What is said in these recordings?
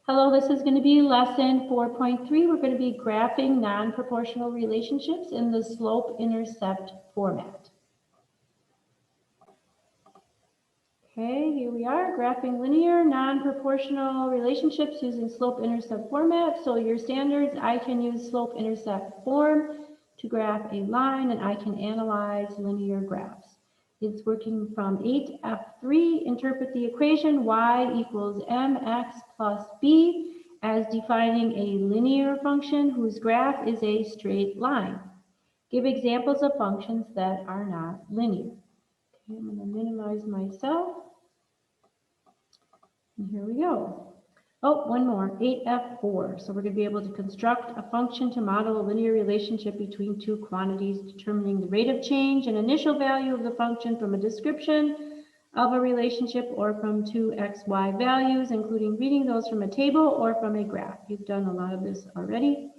Hello, this is going to be lesson 4.3. We're going to be graphing non-proportional relationships in the slope-intercept format. Okay, here we are, graphing linear non-proportional relationships using slope-intercept format. So your standards, I can use slope-intercept form to graph a line, and I can analyze linear graphs. It's working from 8F3. Interpret the equation y equals mx plus b as defining a linear function whose graph is a straight line. Give examples of functions that are not linear. Okay, I'm going to minimize myself. And here we go. Oh, one more, 8F4. So we're going to be able to construct a function to model a linear relationship between two quantities, determining the rate of change and initial value of the function from a description of a relationship or from two xy values, including reading those from a table or from a graph. You've done a lot of this already.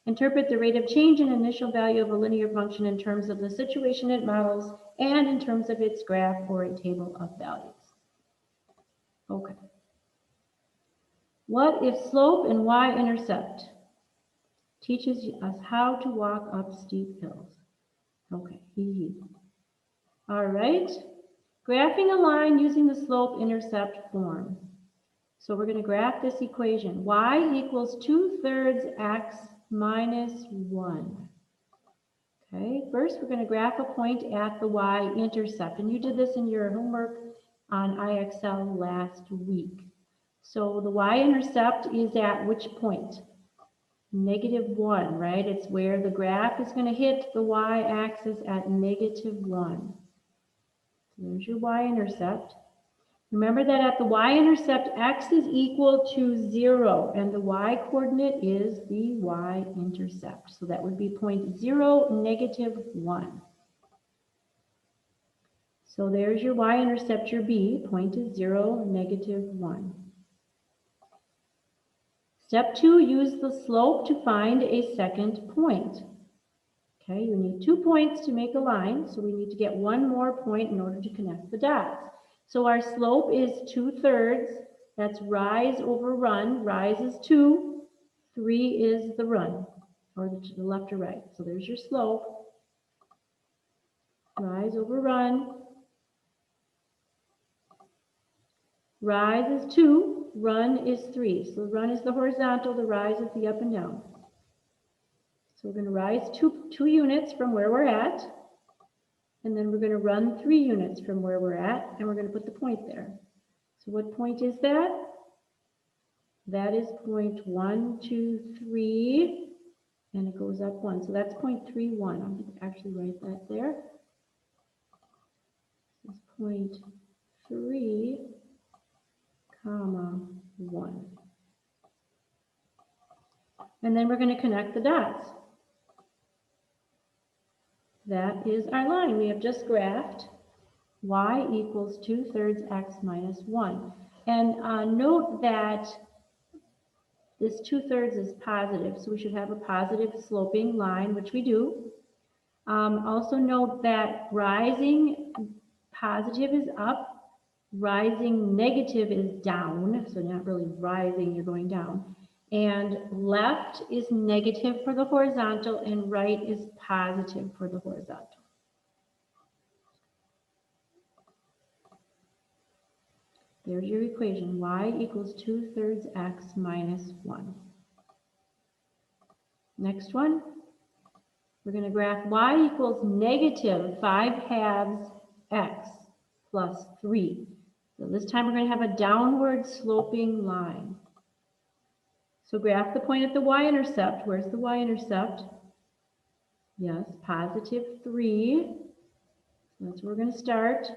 Interpret the rate of change and initial value of a linear function in terms of the situation it models and in terms of its graph or a table of values. Okay. What if slope and y-intercept teaches us how to walk up steep hills? Okay, All right, graphing a line using the slope-intercept form. So we're going to graph this equation. Y equals 2/3 x minus 1. Okay, first we're going to graph a point at the y-intercept. And you did this in your homework on IXL last week. So the y-intercept is at which point? -1, right? It's where the graph is going to hit the y-axis at -1. So there's your y-intercept. Remember that at the y-intercept, x is equal to 0, and the y-coordinate is the y-intercept. So that would be point 0, -1. So there's your y-intercept, your b, point is 0, -1. Step 2, use the slope to find a second point. Okay, you need 2 points to make a line, so we need to get one more point in order to connect the dots. So our slope is 2/3, that's rise over run. Rise is 2, 3 is the run, or to the left or right. So there's your slope. Rise over run. Rise is 2, run is 3. So the run is the horizontal, the rise is the up and down. So we're going to rise two units from where we're at, and then we're going to run 3 units from where we're at, and we're going to put the point there. So what point is that? That is point 1, 2, 3, and it goes up 1. So that's point 3, 1. I'll actually write that there. This is point 3, 1. And then we're going to connect the dots. That is our line. We have just graphed y equals 2/3 x minus 1. And note that this 2/3 is positive, so we should have a positive sloping line, which we do. Also note that rising positive is up, rising negative is down, so not really rising, you're going down. And left is negative for the horizontal, and right is positive for the horizontal. There's your equation, y equals 2/3 x minus 1. Next one, we're going to graph y equals -5/2 x plus 3. So this time we're going to have a downward sloping line. So graph the point at the y-intercept. Where's the y-intercept? Yes, +3. So that's where we're going to start.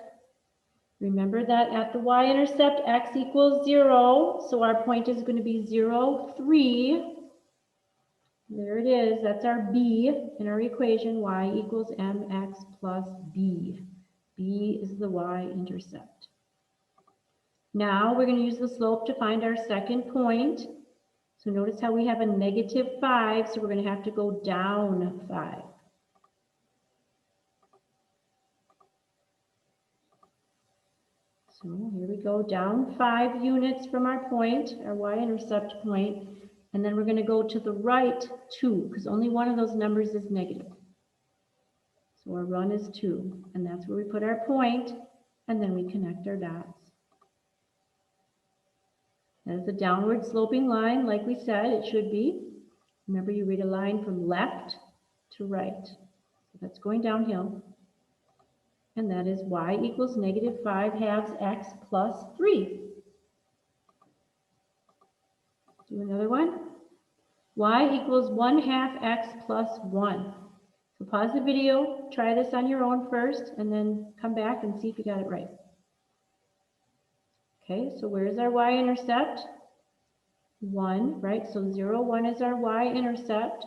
Remember that at the y-intercept, x equals 0. So our point is going to be 0, 3. There it is. That's our b in our equation. Y equals mx plus b. B is the y-intercept. Now we're going to use the slope to find our second point. So notice how we have a -5, so we're going to have to go down 5. So here we go, down 5 units from our point, our y-intercept point, and then we're going to go to the right 2, because only one of those numbers is negative. So our run is 2, and that's where we put our point, and then we connect our dots. That is a downward sloping line, like we said it should be. Remember, you read a line from left to right. So that's going downhill. And that is y equals negative 5/2 x plus 3. Do another one. Y equals 1/2 x plus 1. So pause the video, try this on your own first, and then come back and see if you got it right. Okay, so where's our y-intercept? 1, right? So 0, 1 is our y-intercept.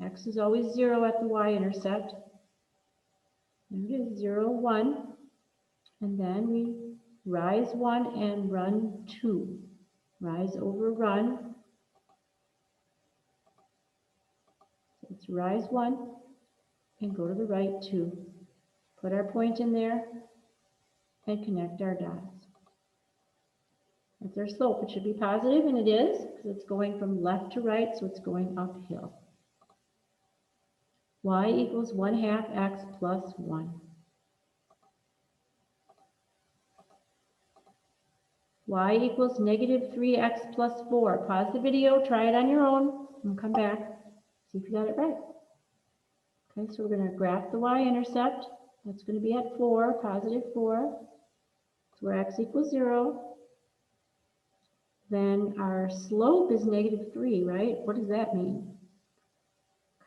X is always 0 at the y-intercept. There it is, 0, 1. And then we rise 1 and run 2. Rise over run. So let's rise 1 and go to the right 2. Put our point in there and connect our dots. That's our slope. It should be positive, and it is, because it's going from left to right, so it's going uphill. Y equals 1/2 x plus 1. Y equals negative 3x plus 4. Pause the video, try it on your own, and come back. See if you got it right. Okay, so we're going to graph the y-intercept. That's going to be at 4, positive 4. That's where x equals 0. Then our slope is negative 3, right? What does that mean?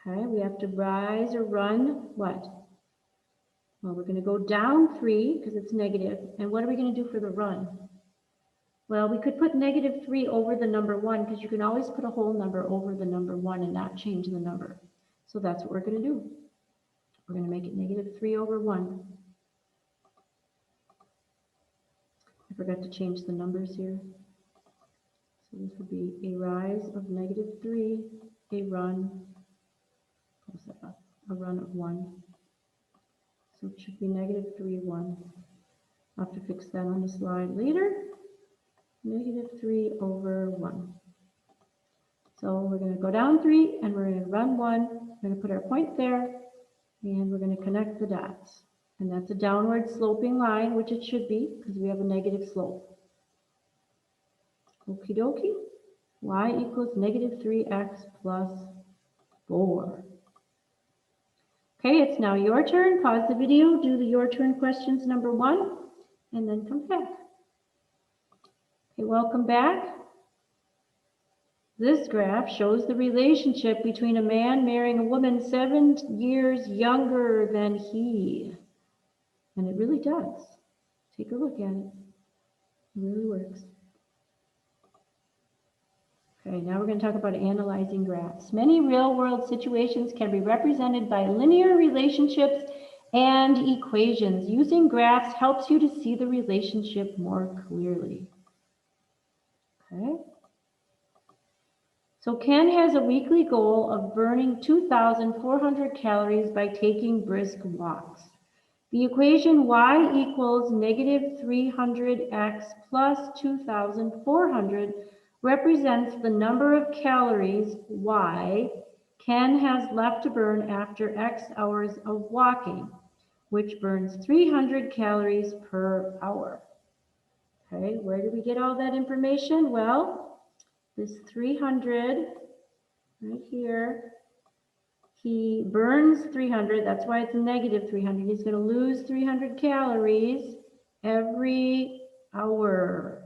Okay, we have to rise or run what? Well, we're going to go down 3 because it's negative. And what are we going to do for the run? Well, we could put negative 3 over the number 1 because you can always put a whole number over the number 1 and not change the number. So that's what we're going to do. We're going to make it negative 3 over 1. I forgot to change the numbers here. So this would be a rise of negative 3, a run, a run of 1. So it should be negative 3, 1. I'll have to fix that on the slide later. Negative 3 over 1. So we're going to go down 3 and we're going to run 1. We're going to put our point there and we're going to connect the dots. And that's a downward sloping line, which it should be because we have a negative slope. Okie dokie. Y equals negative 3x plus 4. Okay, it's now your turn. Pause the video, do the your turn questions number 1, and then come back. Okay, welcome back. This graph shows the relationship between a man marrying a woman 7 years younger than he. And it really does. Take a look at it. It really works. Okay, now we're going to talk about analyzing graphs. Many real-world situations can be represented by linear relationships and equations. Using graphs helps you to see the relationship more clearly. Okay. So Ken has a weekly goal of burning 2,400 calories by taking brisk walks. The equation y equals negative 300x plus 2,400 represents the number of calories y Ken has left to burn after x hours of walking, which burns 300 calories per hour. Okay, where did we get all that information? Well, this 300 right here, he burns 300, that's why it's negative 300. He's going to lose 300 calories every hour.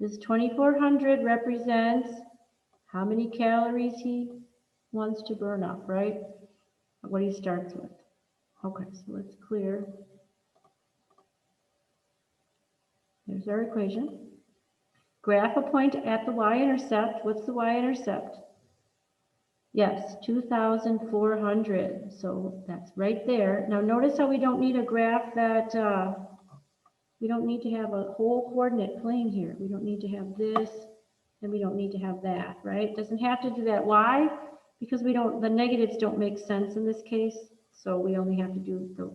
This 2,400 represents how many calories he wants to burn up, right? What he starts with. Okay, so let's clear. There's our equation. Graph a point at the y-intercept. What's the y-intercept? Yes, 2,400. So that's right there. Now notice how we don't need a graph that, we don't need to have a whole coordinate plane here. We don't need to have this, and we don't need to have that, right? It doesn't have to do that. Why? Because we don't, the negatives don't make sense in this case. So we only have to do the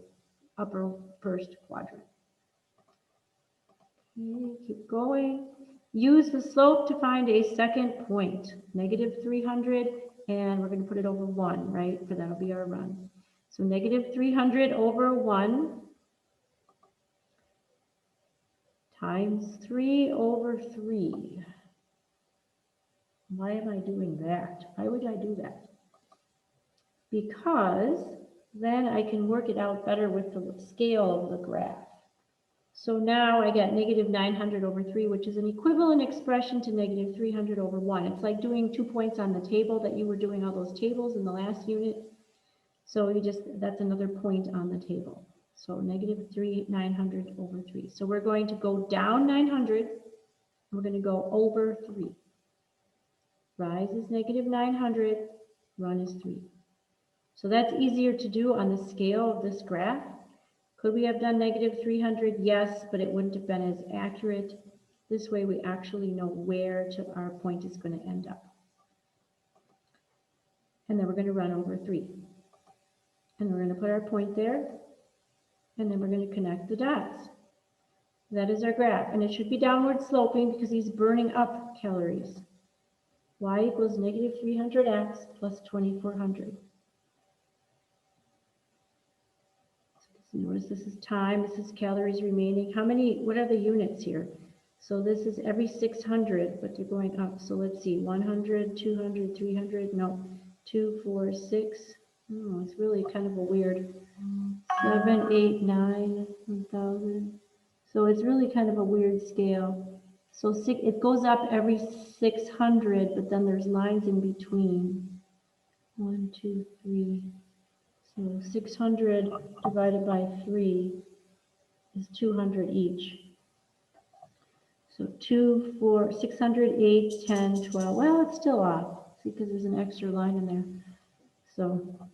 upper first quadrant. Okay, keep going. Use the slope to find a second point, negative 300, and we're going to put it over 1, right? For that'll be our run. So negative 300 over 1 times 3 over 3. Why am I doing that? Why would I do that? Because then I can work it out better with the scale of the graph. So now I get negative 900 over 3, which is an equivalent expression to negative 300 over 1. It's like doing 2 points on the table that you were doing all those tables in the last unit. So that's another point on the table. So negative 900 over 3. So we're going to go down 900. We're going to go over 3. Rise is negative 900. Run is 3. So that's easier to do on the scale of this graph. Could we have done negative 300? Yes, but it wouldn't have been as accurate. This way we actually know where our point is going to end up. And then we're going to run over 3. And we're going to put our point there. And then we're going to connect the dots. That is our graph. And it should be downward sloping because he's burning up calories. Y equals negative 300x plus 2400. Notice this is time, this is calories remaining. What are the units here? So this is every 600, but they're going up. So let's see, 100, 200, 300, no, 2, 4, 6. Oh, it's really kind of a weird 7, 8, 9, 1,000. So it's really kind of a weird scale. So it goes up every 600, but then there's lines in between. 1, 2, 3. So 600 divided by 3 is 200 each. So 2, 4, 600, 8, 10, 12. Well, it's still off. See, because there's an extra line in there. So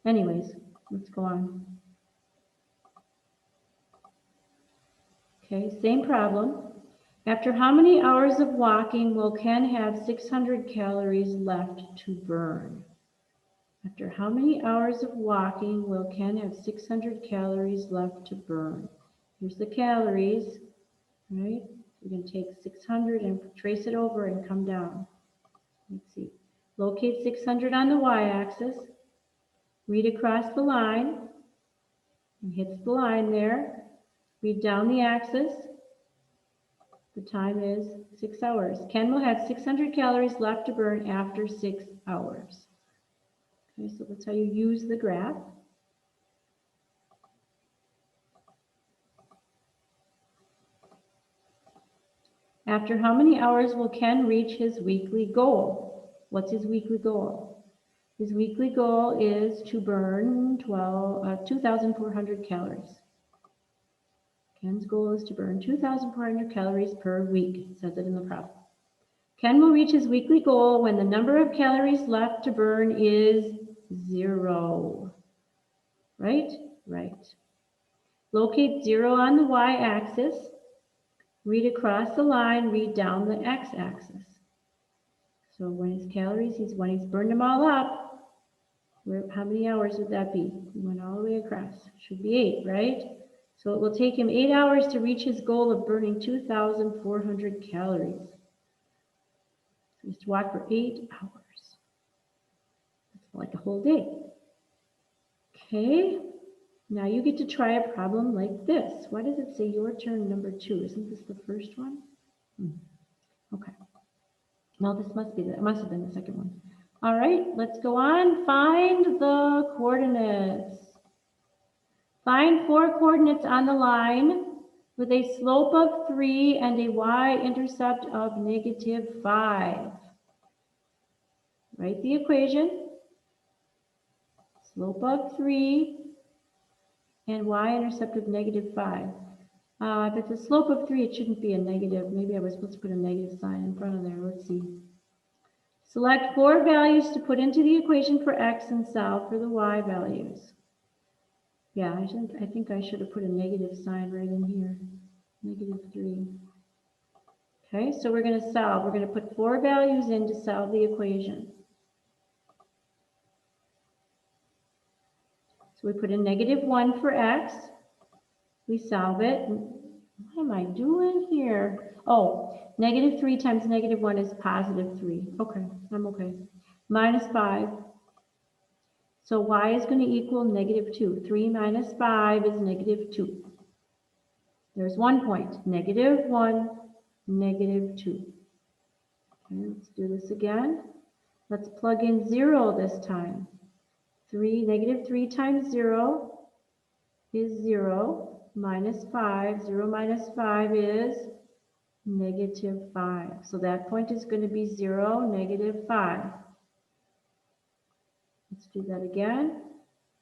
anyways, let's go on. Okay, same problem. After how many hours of walking will Ken have 600 calories left to burn? After how many hours of walking will Ken have 600 calories left to burn? Here's the calories, right? We're going to take 600 and trace it over and come down. Let's see. Locate 600 on the y-axis. Read across the line. He hits the line there. Read down the axis. The time is 6 hours. Ken will have 600 calories left to burn after 6 hours. Okay, so that's how you use the graph. After how many hours will Ken reach his weekly goal? What's his weekly goal? His weekly goal is to burn 2,400 calories. Ken's goal is to burn 2,400 calories per week. It says it in the problem. Ken will reach his weekly goal when the number of calories left to burn is 0. Right? Right. Locate 0 on the y-axis. Read across the line, read down the x-axis. So when his calories, when he's burned them all up, how many hours would that be? He went all the way across. Should be 8, right? So it will take him 8 hours to reach his goal of burning 2,400 calories. So he has to walk for 8 hours. That's like a whole day. Okay. Now you get to try a problem like this. Why does it say your turn number 2? Isn't this the first one? Okay. No, this must have been the second one. All right, let's go on. Find the coordinates. Find 4 coordinates on the line with a slope of 3 and a y-intercept of negative 5. Write the equation. Slope of 3 and y-intercept of negative 5. If it's a slope of 3, it shouldn't be a negative. Maybe I was supposed to put a negative sign in front of there. Let's see. Select 4 values to put into the equation for x and solve for the y values. Yeah, I think I should have put a negative sign right in here. Negative 3. Okay, so we're going to solve. We're going to put 4 values in to solve the equation. So we put in negative 1 for x. We solve it. Why What am I doing here? Oh, -3 times -1 is +3. Okay, I'm okay. -5. So y is going to equal -2. 3 minus 5 is -2. There's 1 point. -1, -2. Okay, let's do this again. Let's plug in 0 this time. -3 times 0 is 0. -5. 0 minus 5 is -5. So that point is going to be 0, -5. Let's do that again.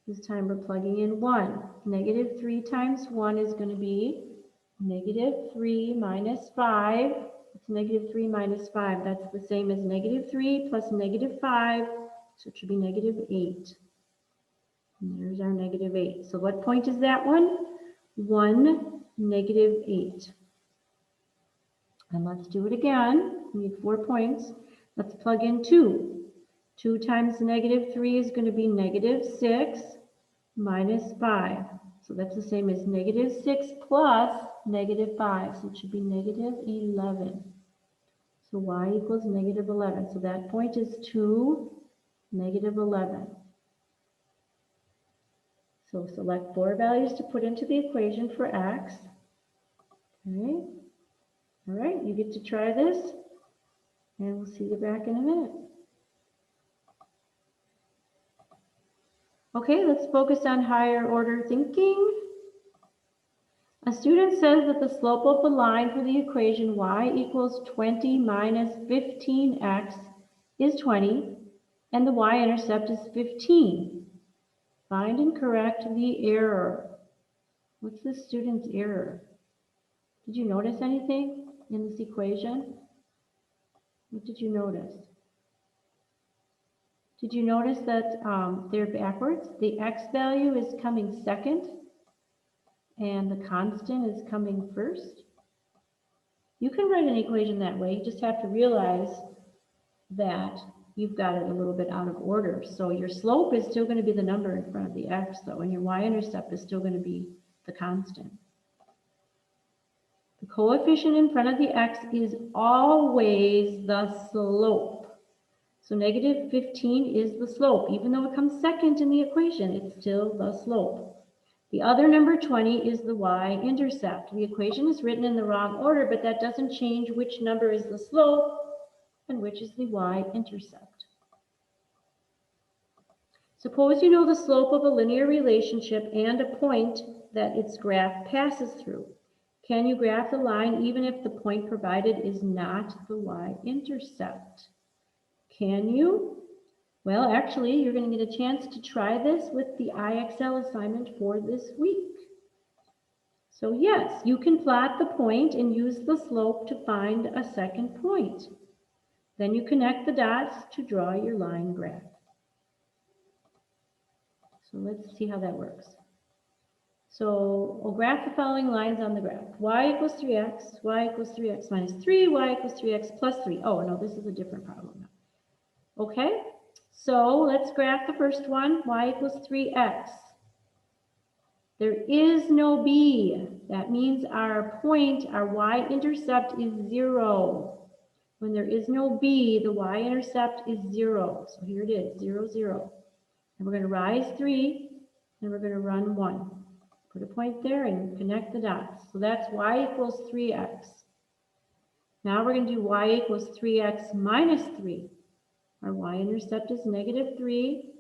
This time we're plugging in 1. -3 times 1 is going to be -3 minus 5. It's -3 minus 5. That's the same as -3 plus -5. So it should be -8. And there's our -8. So what point is that one? 1, -8. And let's do it again. We need 4 points. Let's plug in 2. 2 times -3 is going to be -6 minus 5. So that's the same as -6 plus -5. So it should be -11. So y equals -11. So that point is 2, -11. So select 4 values to put into the equation for x. Okay. All right, you get to try this, and we'll see you back in a minute. Okay, let's focus on higher order thinking. A student says that the slope of the line for the equation y equals 20 minus 15x is 20, and the y-intercept is 15. Find and correct the error. What's the student's error? Did you notice anything in this equation? What did you notice? Did you notice that they're backwards? The x value is coming second, and the constant is coming first. You can write an equation that way. You just have to realize that you've got it a little bit out of order. So your slope is still going to be the number in front of the x, though, and your y-intercept is still going to be the constant. The coefficient in front of the x is always the slope. So -15 is the slope. Even though it comes second in the equation, it's still the slope. The other number 20 is the y-intercept. The equation is written in the wrong order, but that doesn't change which number is the slope and which is the y-intercept. Suppose you know the slope of a linear relationship and a point that its graph passes through. Can you graph the line even if the point provided is not the y-intercept? Can you? Well, actually, you're going to get a chance to try this with the IXL assignment for this week. So yes, you can plot the point and use the slope to find a second point. Then you connect the dots to draw your line graph. So let's see how that works. So we'll graph the following lines on the graph. Y equals 3x, y equals 3x minus 3, y equals 3x plus 3. Oh, no, this is a different problem now. Okay, so let's graph the first one, y equals 3x. There is no b. That means our point, our y-intercept is 0. When there is no b, the y-intercept is 0. So here it is, 0, 0. And we're going to rise 3, and we're going to run 1. Put a point there and connect the dots. So that's y equals 3x. Now we're going to do y equals 3x minus 3. Our y-intercept is -3.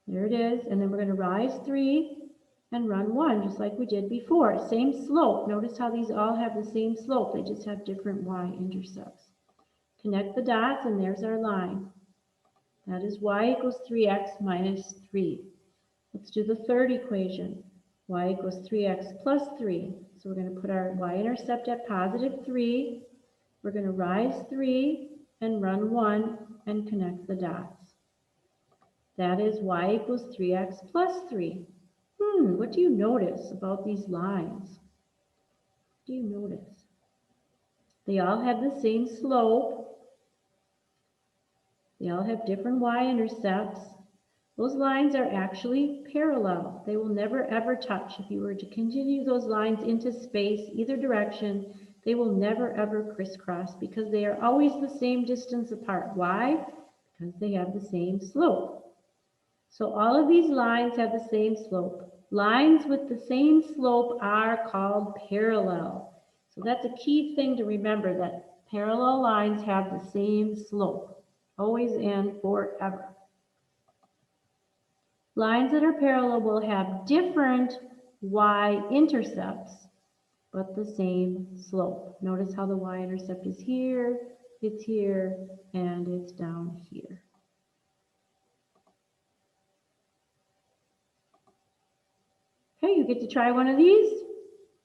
There it is. And then we're going to rise 3 and run 1, just like we did before. Same slope. Notice how these all have the same slope. They just have different y-intercepts. Connect the dots, and there's our line. That is y equals 3x minus 3. Let's do the third equation. Y equals 3x plus 3. So we're going to put our y-intercept at +3. We're going to rise 3 and run 1 and connect the dots. That is y equals 3x plus 3. What do you notice about these lines? What do you notice? They all have the same slope. They all have different y-intercepts. Those lines are actually parallel. They will never ever touch. If you were to continue those lines into space, either direction, they will never ever crisscross because they are always the same distance apart. Why? Because they have the same slope. So all of these lines have the same slope. Lines with the same slope are called parallel. So that's a key thing to remember, that parallel lines have the same slope, always and forever. Lines that are parallel will have different y-intercepts, but the same slope. Notice how the y-intercept is here, and it's down here. Okay, you get to try one of these,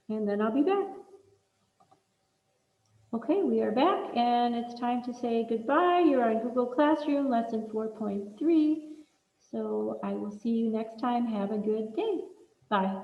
and then I'll be back. Okay, we are back, and it's time to say goodbye. You're on Google Classroom, lesson 4.3. So I will see you next time. Have a good day. Bye.